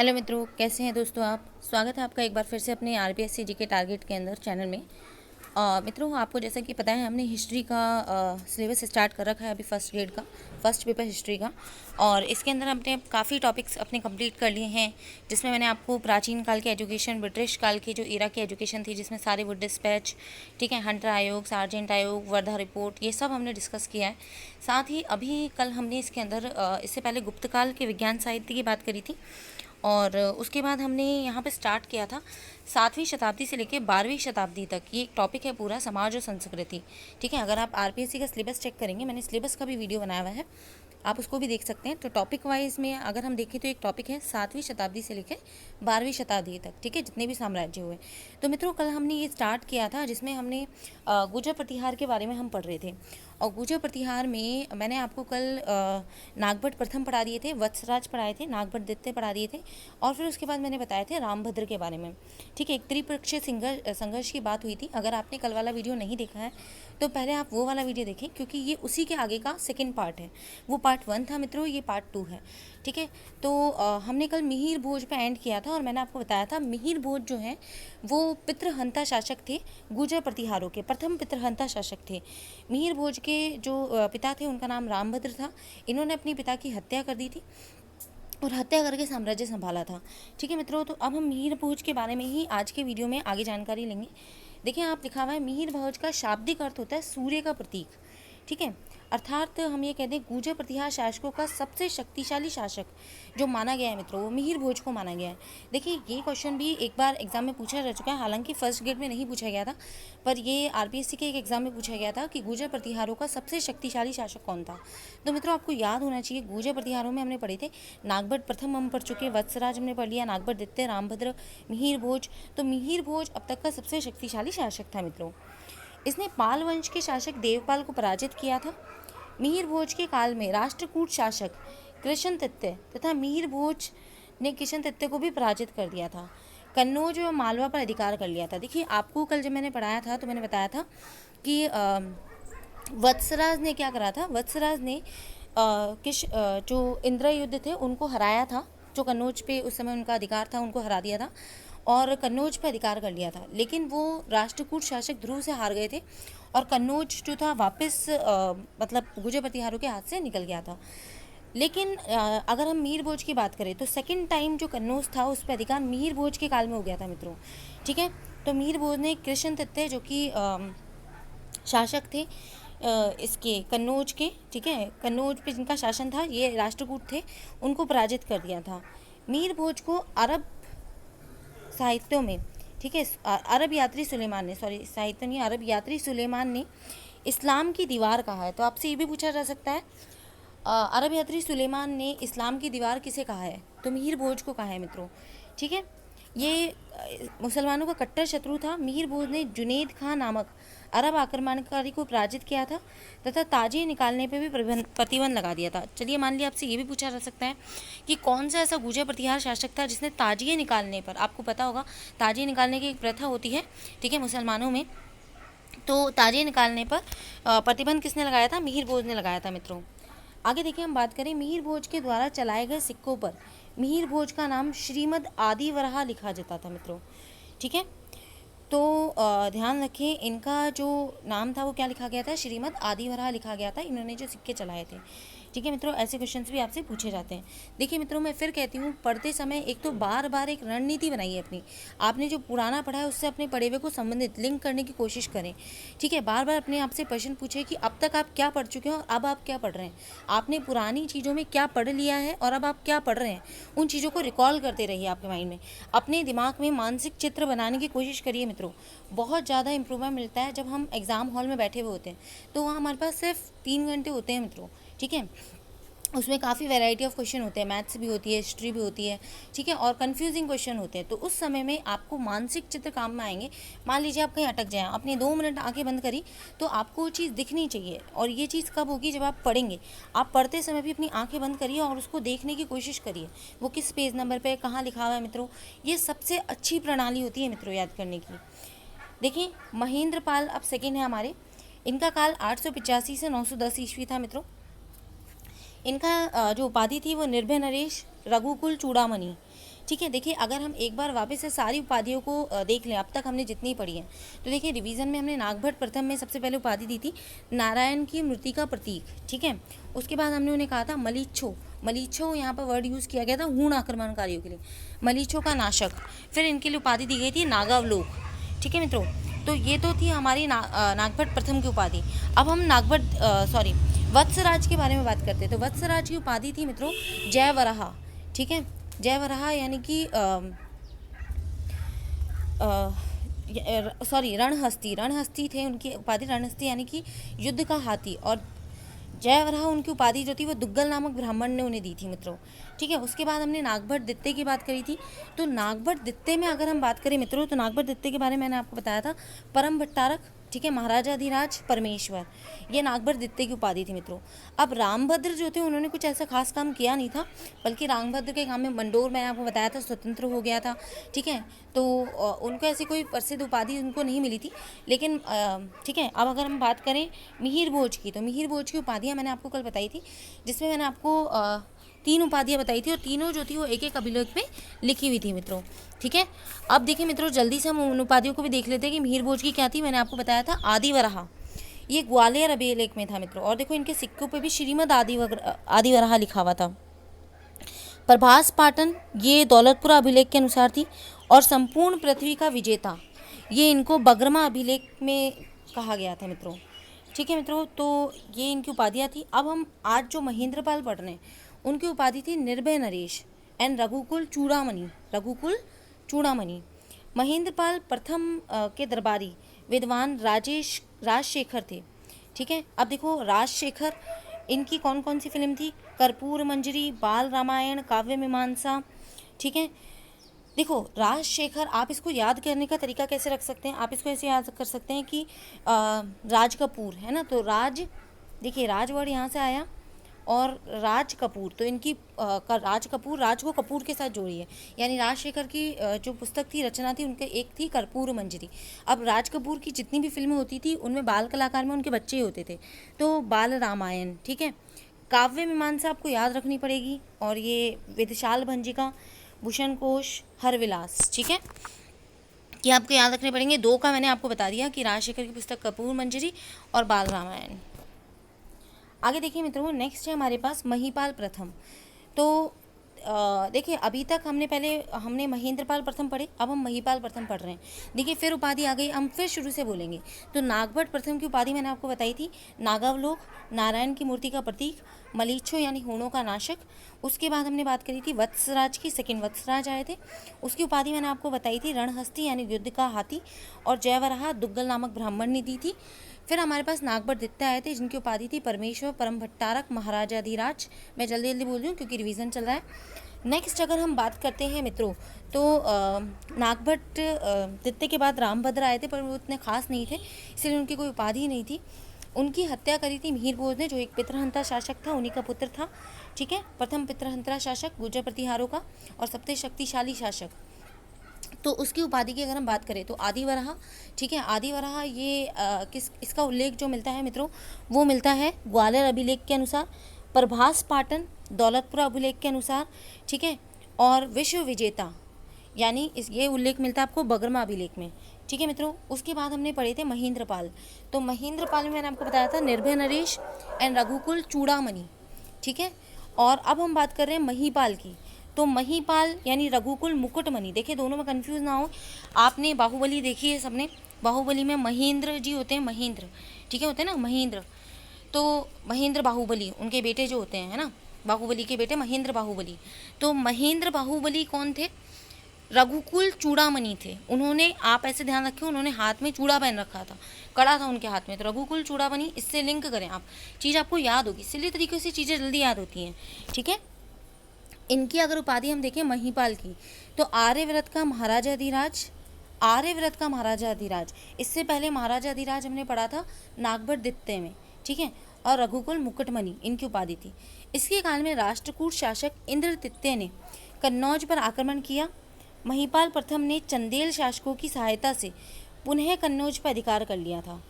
Hello मित्रों, कैसे हैं दोस्तों आप। स्वागत है आपका एक बार फिर से अपने आरपीएससी जीके टारगेट के अंदर चैनल में। मित्रों, आपको जैसा कि पता है हमने हिस्ट्री का सिलेबस स्टार्ट कर रखा है अभी फर्स्ट ग्रेड का, फर्स्ट पेपर हिस्ट्री का। और इसके अंदर हमने काफ़ी टॉपिक्स अपने कंप्लीट कर लिए हैं, जिसमें मैंने आपको प्राचीन काल की एजुकेशन, ब्रिटिश काल की जो इरा की एजुकेशन थी, जिसमें सारे वुड डिस्पैच, ठीक है, हंटर आयोग, सार्जेंट आयोग, वर्धा रिपोर्ट, ये सब हमने डिस्कस किया है। साथ ही अभी कल हमने इसके अंदर इससे पहले गुप्त काल के विज्ञान साहित्य की बात करी थी। और उसके बाद हमने यहाँ पे स्टार्ट किया था 7वीं शताब्दी से लेकर 12वीं शताब्दी तक। ये एक टॉपिक है पूरा, समाज और संस्कृति। ठीक है, अगर आप आरपीएससी का सिलेबस चेक करेंगे, मैंने सिलेबस का भी वीडियो बनाया हुआ है, आप उसको भी देख सकते हैं। तो टॉपिक वाइज में अगर हम देखें तो एक टॉपिक है 7वीं शताब्दी से लेकर 12वीं शताब्दी तक, ठीक है, जितने भी साम्राज्य हुए। तो मित्रों, कल हमने ये स्टार्ट किया था जिसमें हमने गुर्जर प्रतिहार के बारे में हम पढ़ रहे थे। और गुर्जर प्रतिहार में मैंने आपको कल नागभट्ट प्रथम पढ़ा दिए थे, वत्सराज पढ़ाए थे, नागभट्ट द्वितीय पढ़ा दिए थे, और फिर उसके बाद मैंने बताए थे रामभद्र के बारे में। ठीक है, एक त्रिपक्षीय संघर्ष की बात हुई थी। अगर आपने कल वाला वीडियो नहीं देखा है तो पहले आप वो वाला वीडियो देखें, क्योंकि ये उसी के आगे का सेकेंड पार्ट है। वो पार्ट 1 था मित्रों, ये पार्ट 2 है। ठीक है, तो हमने कल मिहिर भोज पे एंड किया था और मैंने आपको बताया था मिहिर भोज जो है वो पितृहंता शासक थे, गुर्जर प्रतिहारों के प्रथम पितृहंता शासक थे। मिहिर भोज के जो पिता थे उनका नाम रामभद्र था। इन्होंने अपनी पिता की हत्या कर दी थी और हत्या करके साम्राज्य संभाला था। ठीक है मित्रों, तो अब हम मिहिर भोज के बारे में ही आज के वीडियो में आगे जानकारी लेंगे। देखिए, आप लिखा हुआ है मिहिर भोज का शाब्दिक अर्थ होता है सूर्य का प्रतीक। ठीक है, अर्थात हम ये कह दें गुर्जर प्रतिहार शासकों का सबसे शक्तिशाली शासक जो माना गया है मित्रों, वो मिहिर भोज को माना गया है। देखिए, ये क्वेश्चन भी एक बार एग्जाम में पूछा जा चुका है, हालांकि फर्स्ट ग्रेड में नहीं पूछा गया था, पर ये आरपीएससी के एक एग्जाम में पूछा गया था कि गुर्जर प्रतिहारों का सबसे शक्तिशाली शासक कौन था। तो मित्रों, आपको याद होना चाहिए, गुर्जर प्रतिहारों में हमने पढ़े थे नागभट्ट प्रथम हम पढ़ चुके, वत्सराज हमने पढ़ लिया, नागभट्ट द्वितीय, रामभद्र, मिहिर भोज। तो मिहिर भोज अब तक का सबसे शक्तिशाली शासक था मित्रों। इसने पाल वंश के शासक देवपाल को पराजित किया था। मिहिर भोज के काल में राष्ट्रकूट शासक कृष्ण तृतीय तथा मिहिर भोज ने कृष्ण तृतीय को भी पराजित कर दिया था। कन्नौज और मालवा पर अधिकार कर लिया था। देखिए, आपको कल जब मैंने पढ़ाया था तो मैंने बताया था कि वत्सराज ने क्या करा था। वत्सराज ने जो इंद्र युद्ध थे उनको हराया था, जो कन्नौज पे उस समय उनका अधिकार था उनको हरा दिया था और कन्नौज पे अधिकार कर लिया था। लेकिन वो राष्ट्रकूट शासक ध्रुव से हार गए थे और कन्नौज जो था वापस मतलब गुर्जर प्रतिहारों के हाथ से निकल गया था। लेकिन अगर हम मिहिर भोज की बात करें तो सेकंड टाइम जो कन्नौज था उस पर अधिकार मिहिर भोज के काल में हो गया था मित्रों। ठीक है, तो मिहिर भोज ने कृष्ण तृतीय जो कि शासक थे इसके कन्नौज के, ठीक है, कन्नौज पे जिनका शासन था, ये राष्ट्रकूट थे, उनको पराजित कर दिया था। मिहिर भोज को अरब साहित्यों में, ठीक है, अरब यात्री सुलेमान ने, सॉरी साहित्य नहीं, अरब यात्री सुलेमान ने इस्लाम की दीवार कहा है। तो आपसे ये भी पूछा जा सकता है अरब यात्री सुलेमान ने इस्लाम की दीवार किसे कहा है, तो मिहिर भोज को कहा है मित्रों। ठीक है, ये मुसलमानों का कट्टर शत्रु था। मिहिर भोज ने जुनेद खां नामक अरब आक्रमणकारी को पराजित किया था तथा ताजिए निकालने पे भी प्रतिबंध लगा दिया था। चलिए, मान लिया आपसे ये भी पूछा जा सकता है कि कौन सा ऐसा गुर्जर प्रतिहार शासक था जिसने ताजिए निकालने पर, आपको पता होगा ताजिए निकालने की एक प्रथा होती है, ठीक है, मुसलमानों में, तो ताजिए निकालने पर प्रतिबंध किसने लगाया था, मिहिर भोज ने लगाया था मित्रों। आगे देखिए, हम बात करें मिहिर भोज के द्वारा चलाए गए सिक्कों पर मिहिर भोज का नाम श्रीमद आदि वराह लिखा जाता था मित्रों। ठीक है, तो ध्यान रखें, इनका जो नाम था वो क्या लिखा गया था, श्रीमद आदि वराह लिखा गया था, इन्होंने जो सिक्के चलाए थे। ठीक है मित्रों, ऐसे क्वेश्चंस भी आपसे पूछे जाते हैं। देखिए मित्रों, मैं फिर कहती हूँ, पढ़ते समय एक तो बार बार एक रणनीति बनाइए अपनी। आपने जो पुराना पढ़ा है उससे अपने पढ़े हुए को संबंधित लिंक करने की कोशिश करें। ठीक है, बार बार अपने आप से प्रश्न पूछे कि अब तक आप क्या पढ़ चुके हैं और अब आप क्या पढ़ रहे हैं। आपने पुरानी चीज़ों में क्या पढ़ लिया है और अब आप क्या पढ़ रहे हैं, उन चीज़ों को रिकॉल करते रहिए आपके माइंड में। अपने दिमाग में मानसिक चित्र बनाने की कोशिश करिए मित्रों। बहुत ज़्यादा इंप्रूवमेंट मिलता है जब हम एग्ज़ाम हॉल में बैठे हुए होते हैं, तो वहाँ हमारे पास सिर्फ 3 घंटे होते हैं मित्रों। ठीक है, उसमें काफ़ी वैरायटी ऑफ क्वेश्चन होते हैं, मैथ्स भी होती है, हिस्ट्री भी होती है, ठीक है, और कंफ्यूजिंग क्वेश्चन होते हैं। तो उस समय में आपको मानसिक चित्र काम में आएंगे। मान लीजिए आप कहीं अटक जाएं, आपने 2 मिनट आंखें बंद करी, तो आपको वो चीज़ दिखनी चाहिए। और ये चीज़ कब होगी, जब आप पढ़ेंगे। आप पढ़ते समय भी अपनी आंखें बंद करिए और उसको देखने की कोशिश करिए, वो किस पेज नंबर पर कहाँ लिखा हुआ है मित्रों। ये सबसे अच्छी प्रणाली होती है मित्रों याद करने की। देखिए, महेंद्र पाल अब सेकेंड है हमारे। इनका काल 885 से 910 ईस्वी था मित्रों। इनका जो उपाधि थी वो निर्भय नरेश, रघुकुल चूड़ामणि, ठीक है। देखिए अगर हम एक बार वापस से सारी उपाधियों को देख लें, अब तक हमने जितनी पढ़ी हैं, तो देखिए रिवीजन में हमने नागभट्ट प्रथम में सबसे पहले उपाधि दी थी नारायण की मूर्ति का प्रतीक, ठीक है। उसके बाद हमने उन्हें कहा था मलीच्छो, मलीच्छो यहाँ पर वर्ड यूज़ किया गया था हूण आक्रमणकारियों के लिए, मलीच्छो का नाशक। फिर इनके लिए उपाधि दी गई थी नागावलोक, ठीक है मित्रों। तो ये तो थी हमारी नागभट्ट प्रथम की उपाधि। अब हम वत्सराज के बारे में बात करते हैं। तो वत्सराज की उपाधि थी मित्रों जयवराह, ठीक है। जयवराह यानी कि रणहस्ती, रणहस्ती थे उनकी उपाधि, रणहस्ती यानी कि युद्ध का हाथी। और जयवराह उनकी उपाधि जो थी वो दुग्गल नामक ब्राह्मण ने उन्हें दी थी मित्रों, ठीक है। उसके बाद हमने नागभट्ट दित्ते की बात करी थी। तो नागभट्ट दित्ते में अगर हम बात करें मित्रों, तो नागभट्ट दित्ते के बारे में मैंने आपको बताया था परम भट्टारक, ठीक है, महाराजाधिराज परमेश्वर, ये नागभट्ट दित्ते की उपाधि थी मित्रों। अब रामभद्र जो थे उन्होंने कुछ ऐसा खास काम किया नहीं था, बल्कि रामभद्र के काम में मंडोर मैंने आपको बताया था स्वतंत्र हो गया था, ठीक है। तो उनको ऐसी कोई प्रसिद्ध उपाधि उनको नहीं मिली थी, लेकिन ठीक है। अब अगर हम बात करें मिहिर भोज की, तो मिहिर भोज की उपाधियाँ मैंने आपको कल बताई थी, जिसमें मैंने आपको 3 उपाधियाँ बताई थी, और तीनों जो थी वो एक एक अभिलेख में लिखी हुई थी मित्रों, ठीक है। अब देखिए मित्रों जल्दी से हम उन उपाधियों को भी देख लेते हैं कि मिहिर भोज की क्या थी। मैंने आपको बताया था आदिवराह, ये ग्वालियर अभिलेख में था मित्रों, और देखो इनके सिक्कों पे भी श्रीमद आदिवराह लिखा हुआ था। प्रभास पाटन ये दौलतपुरा अभिलेख के अनुसार थी, और संपूर्ण पृथ्वी का विजेता ये इनको बगरमा अभिलेख में कहा गया था मित्रों, ठीक है मित्रों। तो ये इनकी उपाधियाँ थी। अब हम आज जो महेंद्रपाल पढ़ रहे हैं उनकी उपाधि थी निर्भय नरेश एंड रघुकुल चूड़ामणि, रघुकुल चूड़ामणि। महेंद्रपाल प्रथम के दरबारी विद्वान राजशेखर थे, ठीक है। अब देखो राजशेखर, इनकी कौन कौन सी फिल्म थी, कर्पूर मंजरी, बाल रामायण, काव्य मीमांसा, ठीक है। देखो राजशेखर, आप इसको याद करने का तरीका कैसे रख सकते हैं, आप इसको ऐसे याद कर सकते हैं कि राज कपूर है ना, तो राज, देखिए राज वर्ड यहाँ से आया, और राज कपूर, तो इनकी राज कपूर, राज को कपूर के साथ जोड़ी है, यानी राजशेखर की जो पुस्तक थी, रचना थी, उनके एक थी कर्पूर मंजरी। अब राज कपूर की जितनी भी फिल्में होती थी उनमें बाल कलाकार में उनके बच्चे ही होते थे, तो बाल रामायण, ठीक है। काव्य मीमांसा आपको याद रखनी पड़ेगी, और ये विदिशाल भंजिका, भूषण कोश, हरविलास, ठीक है, ये आपको याद रखने पड़ेंगे। 2 का मैंने आपको बता दिया कि राजशेखर की पुस्तक कर्पूर मंजरी और बाल रामायण। आगे देखिए मित्रों, नेक्स्ट है हमारे पास महिपाल प्रथम। तो देखिए अभी तक हमने महेंद्रपाल प्रथम पढ़े, अब हम महिपाल प्रथम पढ़ रहे हैं। देखिए फिर उपाधि आ गई, हम फिर शुरू से बोलेंगे। तो नागभट्ट प्रथम की उपाधि मैंने आपको बताई थी नागावलोक, नारायण की मूर्ति का प्रतीक, मलीच्छो यानी हूणों का नाशक। उसके बाद हमने बात करी थी वत्सराज की, सेकंड वत्सराज आए थे, उसकी उपाधि मैंने आपको बताई थी रणहस्ती यानी युद्ध का हाथी, और जयवराह दुग्गल नामक ब्राह्मण ने दी थी। फिर हमारे पास नागभट्ट दित्ते आए थे, जिनकी उपाधि थी परमेश्वर, परम भट्टारक, महाराजाधिराज। मैं जल्दी जल्दी बोल रही हूँ क्योंकि रिवीजन चल रहा है। नेक्स्ट अगर हम बात करते हैं मित्रों, तो नागभट्ट दित्ते के बाद रामभद्र आए थे, पर वो इतने खास नहीं थे, इसलिए उनकी कोई उपाधि नहीं थी। उनकी हत्या करी थी मिहिर भोज ने, जो एक पितृहंता शासक था, उन्हीं का पुत्र था, ठीक है, प्रथम पितृहंता शासक गुर्जर प्रतिहारों का, और सबसे शक्तिशाली शासक। तो उसकी उपाधि की अगर हम बात करें तो आदिवराह, ठीक है। आदिवराह ये इसका उल्लेख जो मिलता है मित्रों, वो मिलता है ग्वालियर अभिलेख के अनुसार, प्रभास पाटन दौलतपुरा अभिलेख के अनुसार, ठीक है, और विश्व विजेता यानी ये उल्लेख मिलता है आपको बगरमा अभिलेख में, ठीक है मित्रों। उसके बाद हमने पढ़े थे महेंद्रपाल। तो महेंद्रपाल में मैंने आपको बताया था निर्भय नरेश एंड रघुकुल चूड़ामणि, ठीक है। और अब हम बात कर रहे हैं महिपाल की। तो महिपाल यानी रघुकुल मुकुटमणि। देखिए दोनों में कंफ्यूज ना हो, आपने बाहुबली देखी है सबने, बाहुबली में महेंद्र जी होते हैं, महेंद्र, ठीक है, होते हैं ना महेंद्र, तो महेंद्र बाहुबली उनके बेटे जो होते हैं, है ना, बाहुबली के बेटे महेंद्र बाहुबली। तो महेंद्र बाहुबली कौन थे, रघुकुल चूड़ामणि थे। उन्होंने, आप ऐसे ध्यान रखें, उन्होंने हाथ में चूड़ा पहन रखा था, कड़ा था उनके हाथ में, तो रघुकुल चूड़ामणि, इससे लिंक करें आप, चीज़ आपको याद होगी, सिली तरीके से चीज़ें जल्दी याद होती हैं, ठीक है। इनकी अगर उपाधि हम देखें महिपाल की, तो आर्यव्रत का महाराजाधिराज, आर्यव्रत का महाराजाधिराज, इससे पहले महाराजाधिराज हमने पढ़ा था नागभट्ट दित्ते में, ठीक है, और रघुकुल मुकुटमणि इनकी उपाधि थी। इसके काल में राष्ट्रकूट शासक इंद्र तित्ते ने कन्नौज पर आक्रमण किया। महिपाल प्रथम ने चंदेल शासकों की सहायता से पुनः कन्नौज पर अधिकार कर लिया था।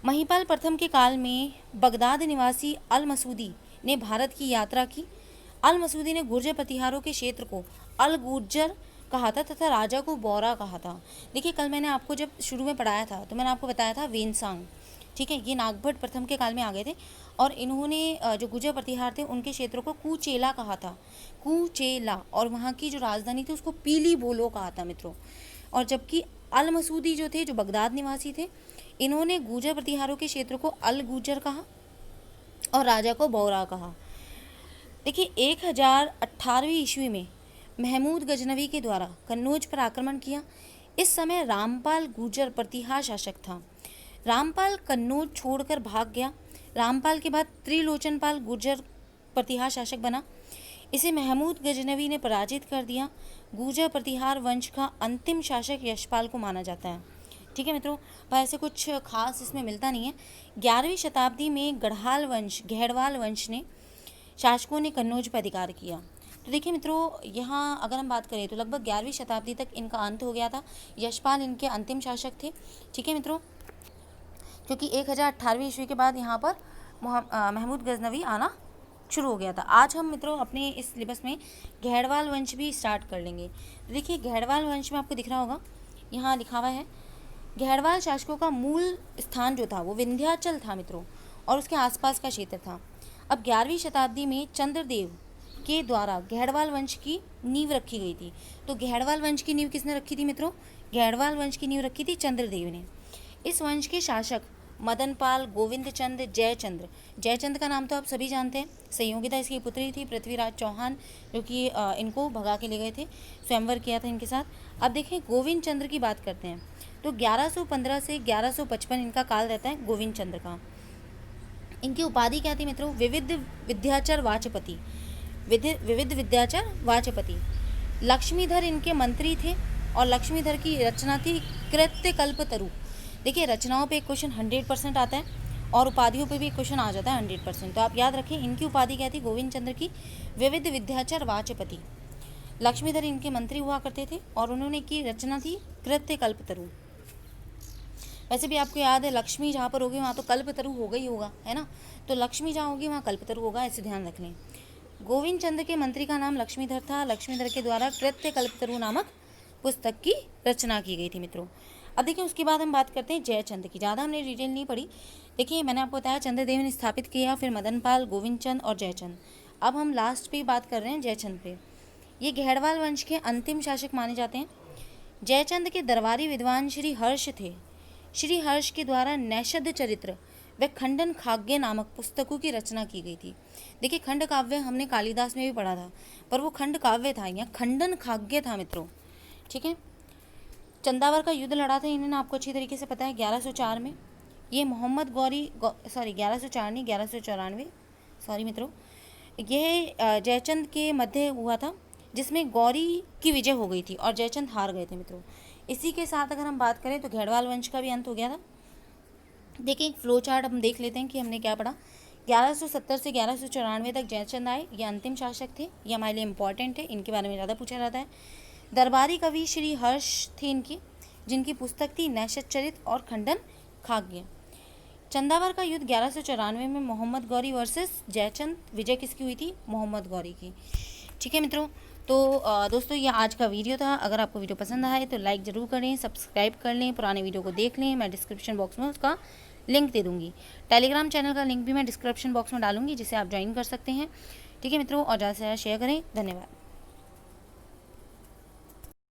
महिपाल प्रथम के काल में बगदाद निवासी अल मसूदी ने भारत की यात्रा की। अल मसूदी ने गुर्जर प्रतिहारों के क्षेत्र को अल गुर्जर कहा था तथा राजा को बौरा कहा था। देखिए कल मैंने आपको जब शुरू में पढ़ाया था तो मैंने आपको बताया था वेनसांग, ठीक है, ये नागभट्ट प्रथम के काल में आ गए थे और इन्होंने जो गुर्जर प्रतिहार थे उनके क्षेत्रों को कुचेला कहा था, कुचेला, और वहाँ की जो राजधानी थी उसको पीली बोलो कहा था मित्रों। और जबकि अल मसूदी जो थे, जो बगदाद निवासी थे, इन्होंने गुर्जर प्रतिहारों के क्षेत्र को अल गुर्जर कहा और राजा को बौरा कहा। देखिए 1018वीं ईस्वी में महमूद गजनवी के द्वारा कन्नौज पर आक्रमण किया। इस समय रामपाल गुर्जर प्रतिहार शासक था। रामपाल कन्नौज छोड़कर भाग गया। रामपाल के बाद त्रिलोचनपाल गुर्जर प्रतिहार शासक बना। इसे महमूद गजनवी ने पराजित कर दिया। गुर्जर प्रतिहार वंश का अंतिम शासक यशपाल को माना जाता है। ठीक है मित्रों, पर ऐसे कुछ खास इसमें मिलता नहीं है। 11वीं शताब्दी में घेड़वाल वंश ने शासकों ने कन्नौज पर अधिकार किया। तो देखिए मित्रों, यहाँ अगर हम बात करें तो लगभग 11वीं शताब्दी तक इनका अंत हो गया था। यशपाल इनके अंतिम शासक थे। ठीक है मित्रों, क्योंकि 1018वीं ईस्वी के बाद यहाँ पर महमूद गजनवी आना शुरू हो गया था। आज हम मित्रों अपने इस सिलेबस में घेड़वाल वंश भी स्टार्ट कर लेंगे। तो देखिए घेड़वाल वंश में आपको दिख रहा होगा, यहाँ लिखा हुआ है घेड़वाल शासकों का मूल स्थान जो था वो विंध्याचल था मित्रों, और उसके आसपास का क्षेत्र था। अब 11वीं शताब्दी में चंद्रदेव के द्वारा घेड़वाल वंश की नींव रखी गई थी। तो घेड़वाल वंश की नींव किसने रखी थी मित्रों? घेड़वाल वंश की नींव रखी थी चंद्रदेव ने। इस वंश के शासक मदनपाल, गोविंदचंद, जयचंद का नाम तो आप सभी जानते हैं। संयोगिता इसकी पुत्री थी पृथ्वीराज चौहान, जो कि इनको भगा के ले गए थे, स्वयंवर किया था इनके साथ। अब देखें गोविंद चंद्र की बात करते हैं तो 1115 से 1155 इनका काल रहता है गोविंद चंद्र का। इनकी उपाधि क्या थी मित्रों? विविध विद्याचर वाचपति। लक्ष्मीधर इनके मंत्री थे और लक्ष्मीधर की रचना थी कृत्य कल्पतरु। देखिए रचनाओं पे एक क्वेश्चन 100% आता है और उपाधियों पे भी एक क्वेश्चन आ जाता है 100%। तो आप याद रखें इनकी उपाधि क्या थी? गोविंद चंद्र की विविध विद्याचर वाचपति। लक्ष्मीधर इनके मंत्री हुआ करते थे और उन्होंने की रचना थी कृत्य कल्पतरु। वैसे भी आपको याद है लक्ष्मी जहाँ पर होगी वहाँ तो कल्पतरु होगा ही होगा, है ना? तो लक्ष्मी जहाँ होगी वहाँ कल्पतरु होगा, ऐसे ध्यान रख लें। गोविंद चंद्र के मंत्री का नाम लक्ष्मीधर था। लक्ष्मीधर के द्वारा कृत्य कल्पतरु नामक पुस्तक की रचना की गई थी मित्रों। अब देखिए उसके बाद हम बात करते हैं जयचंद की। ज़्यादा हमने डिटेल नहीं पढ़ी। देखिए मैंने आपको बताया चंद्रदेव ने स्थापित किया, फिर मदनपाल, गोविंद चंद और जयचंद। अब हम लास्ट पे बात कर रहे हैं जयचंद पे। ये घेड़वाल वंश के अंतिम शासक माने जाते हैं। जयचंद के दरबारी विद्वान श्री हर्ष थे। श्री हर्ष के द्वारा नैषध चरित्र व खंडन काव्य नामक पुस्तकों की रचना की गई थी। देखिए खंड काव्य हमने कालिदास में भी पढ़ा था, पर वो खंड काव्य था, यहाँ खंडन काव्य था मित्रों। ठीक है, चंदावर का युद्ध लड़ा था इन्होंने, आपको अच्छी तरीके से पता है, 1104 में। ये मोहम्मद 1104 नहीं 1194, सॉरी मित्रों, यह जयचंद के मध्य हुआ था, जिसमें गौरी की विजय हो गई थी और जयचंद हार गए थे मित्रों। इसी के साथ अगर हम बात करें तो घेड़वाल वंश का भी अंत हो गया था। देखिए एक फ्लो चार्ट हम देख लेते हैं कि हमने क्या पढ़ा। 1170 से 1194 तक जयचंद आए, ये अंतिम शासक थे, ये हमारे लिए इंपॉर्टेंट है, इनके बारे में ज़्यादा पूछा जाता है। दरबारी कवि श्री हर्ष थे इनकी, जिनकी पुस्तक थी नैषध चरित और खंडन काव्य। चंदावर का युद्ध 1194 में मोहम्मद गौरी वर्सेस जयचंद, विजय किसकी हुई थी? मोहम्मद गौरी की। ठीक है मित्रों, तो दोस्तों ये आज का वीडियो था। अगर आपको वीडियो पसंद आए तो लाइक ज़रूर करें, सब्सक्राइब कर लें, पुराने वीडियो को देख लें। मैं डिस्क्रिप्शन बॉक्स में उसका लिंक दे दूँगी। टेलीग्राम चैनल का लिंक भी मैं डिस्क्रिप्शन बॉक्स में डालूंगी, जिसे आप ज्वाइन कर सकते हैं। ठीक है मित्रों, और ज़्यादा से ज़्यादा शेयर करें। धन्यवाद।